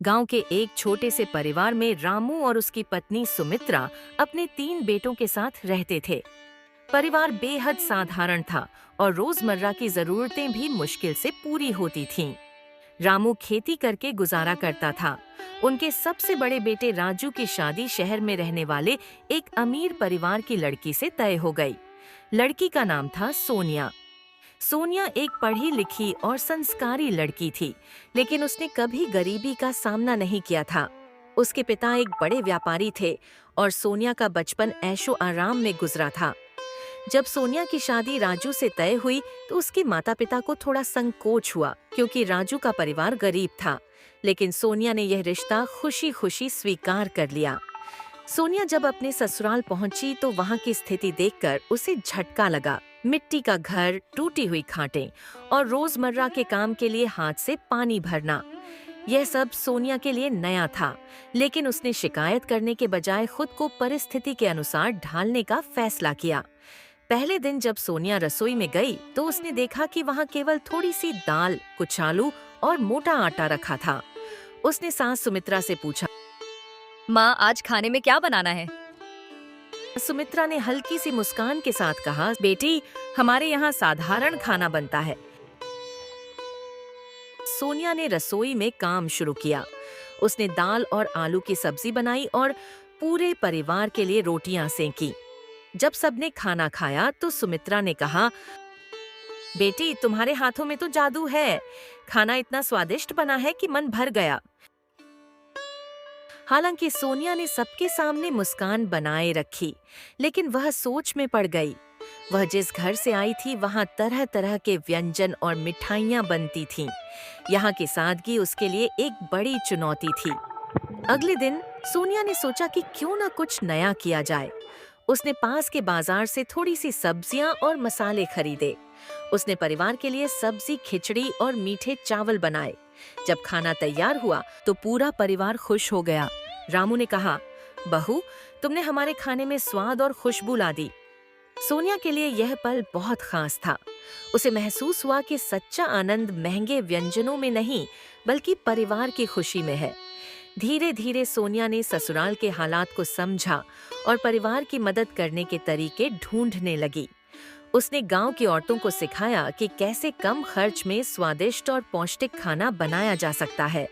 गांव के एक छोटे से परिवार में रामू और उसकी पत्नी सुमित्रा अपने 3 बेटों के साथ रहते थे। परिवार बेहद साधारण था और रोजमर्रा की जरूरतें भी मुश्किल से पूरी होती थीं। रामू खेती करके गुजारा करता था। उनके सबसे बड़े बेटे राजू की शादी शहर में रहने वाले एक अमीर परिवार की लड़की से तय हो गई। लड़की का नाम था सोनिया। सोनिया एक पढ़ी लिखी और संस्कारी लड़की थी, लेकिन उसने कभी गरीबी का सामना नहीं किया था। उसके पिता एक बड़े व्यापारी थे और सोनिया का बचपन ऐशो आराम में गुजरा था। जब सोनिया की शादी राजू से तय हुई तो उसके माता पिता को थोड़ा संकोच हुआ, क्योंकि राजू का परिवार गरीब था। लेकिन सोनिया ने यह रिश्ता खुशी खुशी स्वीकार कर लिया। सोनिया जब अपने ससुराल पहुंची तो वहां की स्थिति देखकर उसे झटका लगा। मिट्टी का घर, टूटी हुई खाटें और रोजमर्रा के काम के लिए हाथ से पानी भरना, यह सब सोनिया के लिए नया था। लेकिन उसने शिकायत करने के बजाय खुद को परिस्थिति के अनुसार ढालने का फैसला किया। पहले दिन जब सोनिया रसोई में गई तो उसने देखा कि वहां केवल थोड़ी सी दाल, कुछ आलू और मोटा आटा रखा था। उसने सास सुमित्रा से पूछा। माँ, आज खाने में क्या बनाना है? सुमित्रा ने हल्की सी मुस्कान के साथ कहा, बेटी, हमारे यहाँ साधारण खाना बनता है। सोनिया ने रसोई में काम शुरू किया। उसने दाल और आलू की सब्जी बनाई और पूरे परिवार के लिए रोटियां सेंकी। जब सबने खाना खाया तो सुमित्रा ने कहा, बेटी, तुम्हारे हाथों में तो जादू है। खाना इतना स्वादिष्ट बना है कि मन भर गया। हालांकि सोनिया ने सबके सामने मुस्कान बनाए रखी, लेकिन वह सोच में पड़ गई। वह जिस घर से आई थी वहां तरह तरह के व्यंजन और मिठाइयां बनती थीं। यहाँ की सादगी उसके लिए एक बड़ी चुनौती थी। अगले दिन सोनिया ने सोचा कि क्यों न कुछ नया किया जाए। उसने पास के बाजार से थोड़ी सी सब्जियां और मसाले खरीदे। उसने परिवार के लिए सब्जी, खिचड़ी और मीठे चावल बनाए। जब खाना तैयार हुआ तो पूरा परिवार खुश हो गया। रामू ने कहा, बहू, तुमने हमारे खाने में स्वाद और खुशबू ला दी। सोनिया के लिए यह पल बहुत खास था। उसे महसूस हुआ कि सच्चा आनंद महंगे व्यंजनों में नहीं, बल्कि परिवार की खुशी में है। धीरे धीरे सोनिया ने ससुराल के हालात को समझा और परिवार की मदद करने के तरीके ढूंढने लगी। उसने गांव की औरतों को सिखाया कि कैसे कम खर्च में स्वादिष्ट और पौष्टिक खाना बनाया जा सकता है।